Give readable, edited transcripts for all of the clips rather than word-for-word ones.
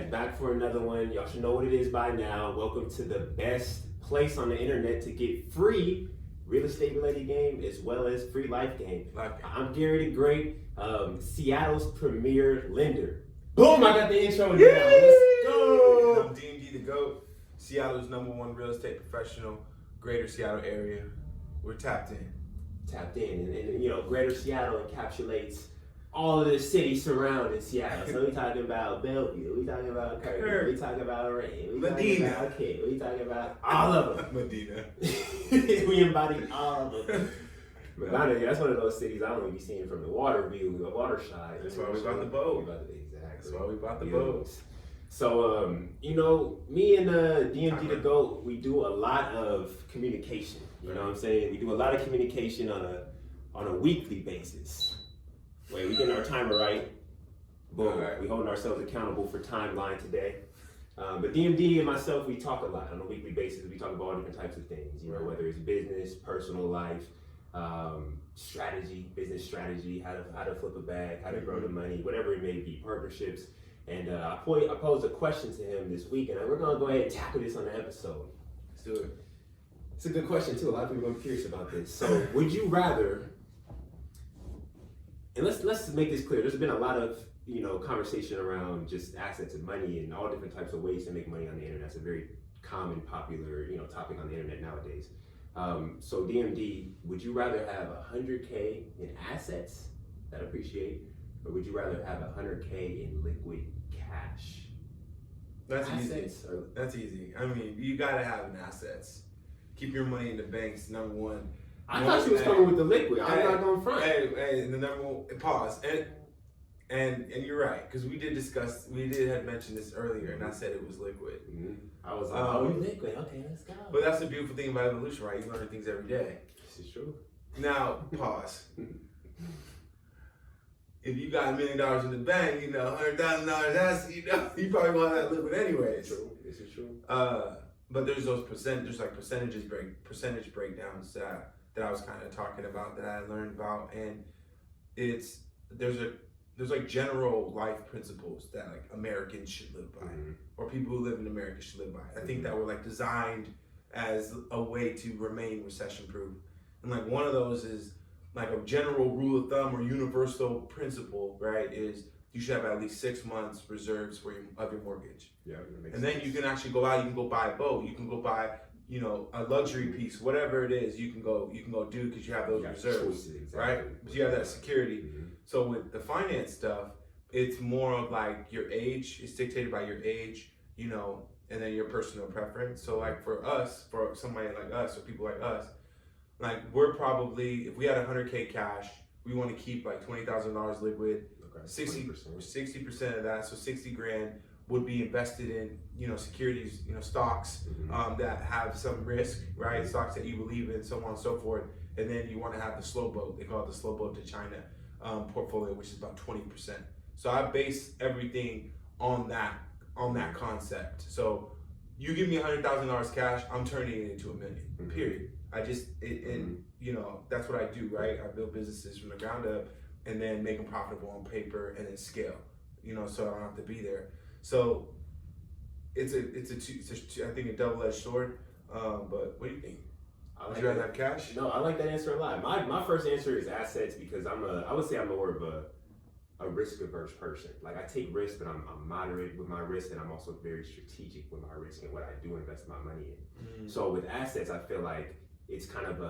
guys back for another one. Y'all should know what it is by now. Welcome to the best place on the internet to get free real estate related game as well as free life game. I'm Gary the Great, Seattle's premier lender. Boom! I got the intro down. Let's go. I'm DMD the GOAT, Seattle's #1 real estate professional, Greater Seattle area. We're tapped in. And you know, Greater Seattle encapsulates all of the cities surrounding Seattle. So we talking about Bellevue, we talking about Kirk, we talking about Ray, we talking about Kid, we talking about all of them. Medina. We embody all of them. But that's one of those cities I only be seeing from the water view, the water side. That's why we bought the boat. Exactly. That's why we bought the boat. So, you know, me and DMD the GOAT, we do a lot of communication. You know what I'm saying? We do a lot of communication on a weekly basis. Wait, we getting our timer right. Boom. Right. We holding ourselves accountable for timeline today. But DMD and myself, we talk a lot on a weekly basis. We talk about all different types of things. You know, whether it's business, personal life, strategy, business strategy, how to flip a bag, how to grow the money, whatever it may be, partnerships. And I posed a question to him this week, and we're gonna go ahead and tackle this on the episode. Let's do it. It's a good question too. A lot of people are curious about this. So, would you rather? And let's make this clear. There's been a lot of conversation around just assets and money and all different types of ways to make money on the internet. It's a very common, popular topic on the internet nowadays. So DMD, would you rather have $100K in assets that appreciate, or would you rather have $100K in liquid cash? That's easy. That's easy. I mean, you gotta have an assets. Keep your money in the banks. #1. I thought you was coming with the liquid. I'm not going front. Hey, the #1 pause. And you're right, because we did had mentioned this earlier, and I said it was liquid. Mm-hmm. I was like, liquid. Okay, let's go. But that's the beautiful thing about evolution, right? You learn things every day. This is true. Now, pause. If you got $1 million in the bank, $100,000, that's you probably want that liquid anyway. True. This is true. But there's those percentage breakdowns that I was kind of talking about, that I learned about, and there's like general life principles that like Americans should live by, or people who live in America should live by. I think that were like designed as a way to remain recession proof. And like one of those is like a general rule of thumb or universal principle, right? Is you should have at least 6 months reserves of your mortgage. Yeah, and then you can actually go out. You can go buy a boat. You can go buy a luxury piece, whatever it is. You can go do because you have those reserves, right? But you have that security. Mm-hmm. So with the finance stuff, it's more of like your age. It's dictated by your age, and then your personal preference. So like for somebody like us, or people like us, like we're probably, if we had $100K cash, we want to keep like $20,000 liquid. Okay, 60% of that, so 60 grand would be invested in securities, stocks that have some risk, right? Stocks that you believe in, so on and so forth. And then you want to have the slow boat. They call it the slow boat to China portfolio, which is about 20%. So I base everything on that concept. So you give me $100,000 cash, I'm turning it into $1 million. Period. That's what I do, right? I build businesses from the ground up and then make them profitable on paper and then scale. So I don't have to be there. So it's I think a double-edged sword. But what do you think? Would you rather have cash? No, I like that answer a lot. My first answer is assets, because I would say I'm more of a risk-averse person. Like I take risks, but I'm moderate with my risk, and I'm also very strategic with my risk and what I do invest my money in. So with assets, I feel like it's kind of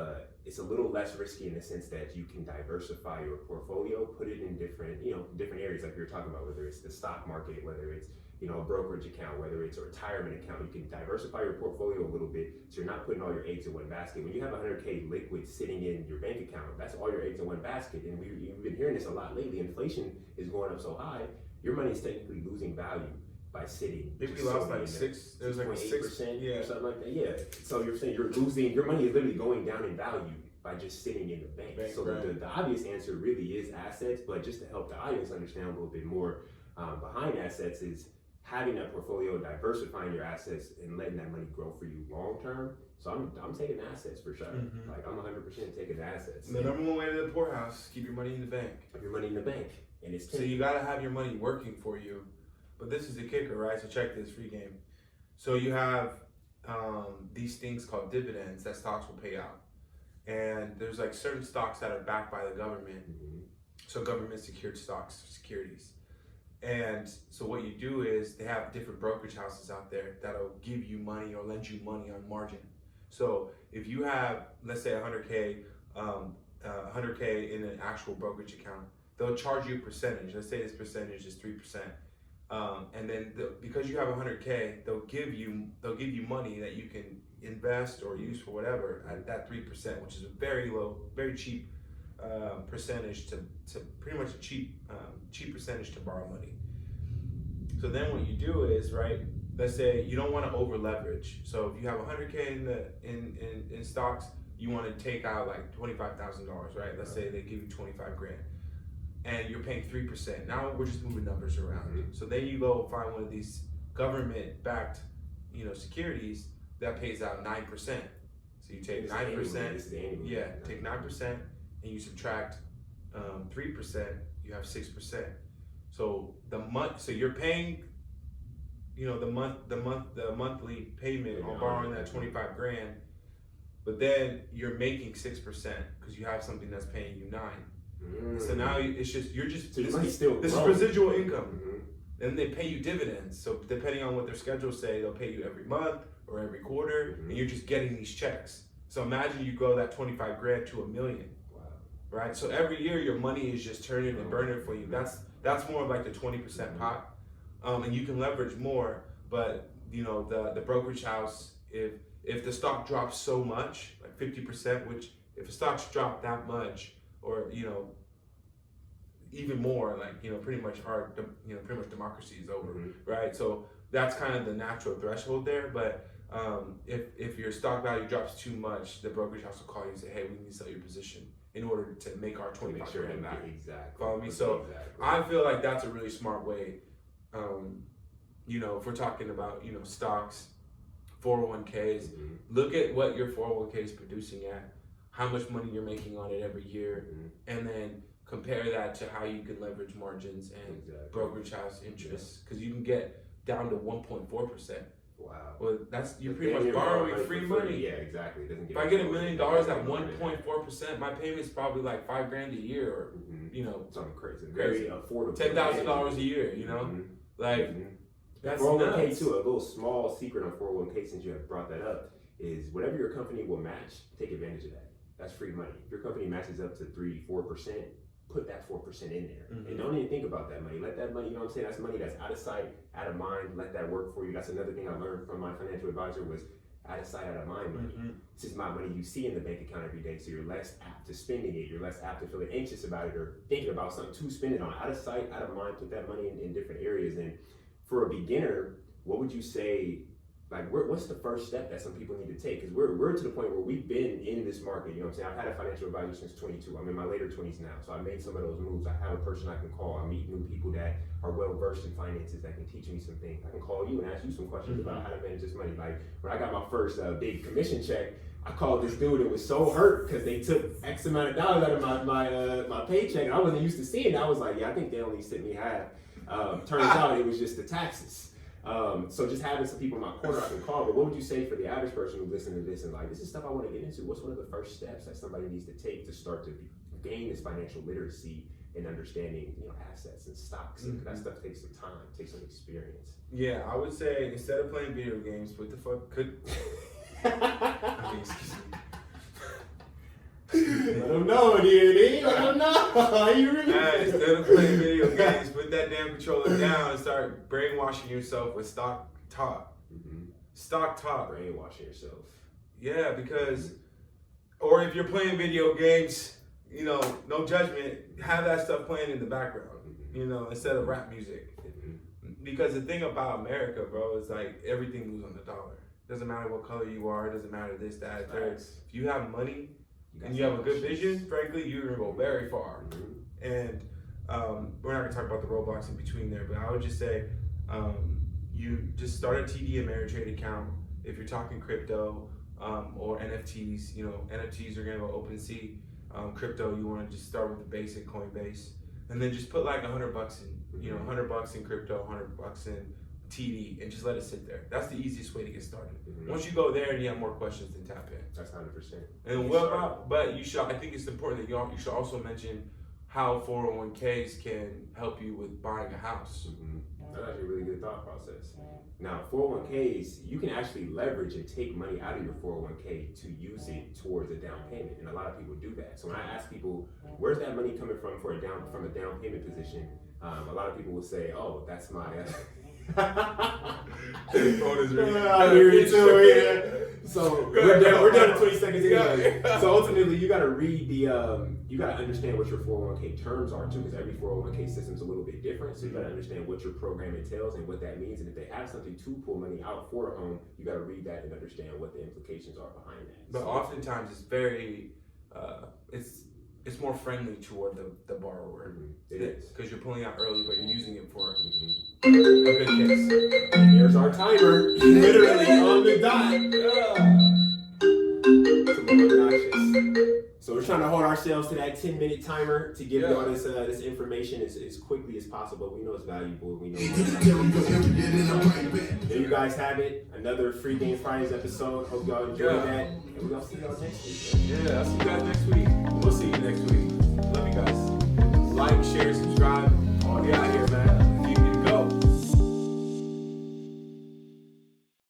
it's a little less risky in the sense that you can diversify your portfolio, put it in different areas, like we were talking about, whether it's the stock market, whether it's a brokerage account, whether it's a retirement account. You can diversify your portfolio a little bit, so you're not putting all your eggs in one basket. When you have $100K liquid sitting in your bank account, that's all your eggs in one basket. And we've been hearing this a lot lately. Inflation is going up so high, your money is technically losing value by sitting. I think we lost like 6. It was like 6%, or something like that. Yeah. So you're saying your money is literally going down in value by just sitting in the bank. So right. the obvious answer really is assets, but just to help the audience understand a little bit more behind assets is having that portfolio, diversifying your assets, and letting that money grow for you long term. So I'm taking assets for sure. Like I'm 100% taking assets. The #1 way to the poorhouse: keep your money in the bank. Keep your money in the bank, and it's so you gotta have your money working for you. But this is the kicker, right? So check this free game. So you have these things called dividends that stocks will pay out. And there's like certain stocks that are backed by the government. So government secured stocks, securities. And so what you do is they have different brokerage houses out there that'll give you money or lend you money on margin. So if you have, let's say 100K in an actual brokerage account, they'll charge you a percentage. Let's say this percentage is 3%. And then because you have 100K, they'll give you money that you can invest or use for whatever at that 3%, which is a very low, very cheap percentage to pretty much a cheap percentage to borrow money. So then what you do is, right, let's say you don't want to over leverage. So if you have 100K in stocks, you want to take out like $25,000, right? Let's say they give you 25 grand and you're paying 3%. Now we're just moving numbers around. So then you go find one of these government backed, securities that pays out 9%. So you take 9%, take 9% and you subtract 3%, you have 6%. So so you're paying, the monthly payment on borrowing that 25 grand, but then you're making 6% because you have something that's paying you 9. So now it's just this is residual income. Then they pay you dividends. So depending on what their schedules say, they'll pay you every month or every quarter, and you're just getting these checks. So imagine you grow that 25 grand to $1 million. Right? So every year your money is just turning and burning for you. That's more of like the 20% pot. And you can leverage more, but the brokerage house, if the stock drops so much, like 50%, which if the stocks drop that much, or even more, like pretty much democracy is over, right? So that's kind of the natural threshold there. But if your stock value drops too much, the brokerage house will call you and say, hey, we need to sell your position in order to make our 25 grand back. Exactly. Follow me? So I feel like that's a really smart way. If we're talking about stocks, 401ks, look at what your 401k is producing at, how much money you're making on it every year, and then compare that to how you can leverage margins and brokerage house interests, because you can get down to 1.4%. Wow. Well, you're pretty much borrowing free money. Yeah, exactly. If I get $1 million at 1.4%, my payment's probably like $5 grand a year, or something crazy. Very affordable. $10,000 a year. That's 401k nuts. too. A little small secret on 401k, since you have brought that up, is whatever your company will match, take advantage of that. That's free money. If your company matches up to 3-4%, put that 4% in there. And don't even think about that money. Let that money, that's money that's out of sight, out of mind. Let that work for you. That's another thing I learned from my financial advisor was out of sight, out of mind money. This is my money you see in the bank account every day, so you're less apt to spending it. You're less apt to feeling anxious about it or thinking about something to spend it on. Out of sight, out of mind, put that money in different areas. And for a beginner, what would you say, what's the first step that some people need to take? Because we're to the point where we've been in this market. I've had a financial advisor since 22. I'm in my later 20s now, so I made some of those moves. I have a person I can call. I meet new people that are well versed in finances that can teach me some things. I can call you and ask you some questions about how to manage this money. Like when I got my first big commission check, I called this dude and was so hurt because they took X amount of dollars out of my paycheck, and I wasn't used to seeing that. I was like, yeah, I think they only sent me half. Turns out it was just the taxes. So just having some people in my corner I can call. But what would you say for the average person who's listening to this and this is stuff I want to get into? What's one of the first steps that somebody needs to take to start to gain this financial literacy and understanding, assets and stocks? And that stuff takes some time, takes some experience. Yeah, I would say instead of playing video games, what the fuck could? Excuse me. Let them know, D. Let them know. You really? Instead of playing video games, put that damn controller down and start brainwashing yourself with stock talk. Stock talk. Brainwashing yourself. Yeah, because, or if you're playing video games, no judgment, have that stuff playing in the background, instead of rap music. Because the thing about America, bro, is everything moves on the dollar. Doesn't matter what color you are, it doesn't matter this, that, third. If you have money, and you have a good vision, frankly, you're gonna go very far. And we're not gonna talk about the roadblocks in between there, but I would just say you just start a TD Ameritrade account. If you're talking crypto or NFTs, NFTs are gonna go OpenSea. Crypto, you want to just start with the basic Coinbase, and then just put like $100 in. you know, $100 in crypto, $100 in TD, and just let it sit there. That's the easiest way to get started. Once you go there and you have more questions, then tap in. That's 100%. And what about? But you should. I think it's important that you should also mention how 401ks can help you with buying a house. That's actually a really good thought process. Now, 401ks, you can actually leverage and take money out of your 401k to use it towards a down payment, and a lot of people do that. So when I ask people, where's that money coming from a down payment position? A lot of people will say, "Oh, that's my." His phone is ringing. I hear it too. Yeah. So we're down to 20 seconds anyway. So ultimately, you got to read the, you got to understand what your 401k terms are too, because every 401k system is a little bit different. So you got to understand what your program entails and what that means. And if they have something to pull money out for a home, you got to read that and understand what the implications are behind that. But oftentimes, it's very, it's more friendly toward the borrower. It is. Because you're pulling out early, but you're using it for a good case. Here's our timer, literally on the dot. It's a little obnoxious. So we're trying to hold ourselves to that 10-minute timer to give y'all this information as quickly as possible. We know it's valuable. We know there you guys have it. Another Free Game Fridays episode. Hope y'all enjoyed that. And we're going to see y'all next week. Yeah, I'll see you guys next week. We'll see you next week.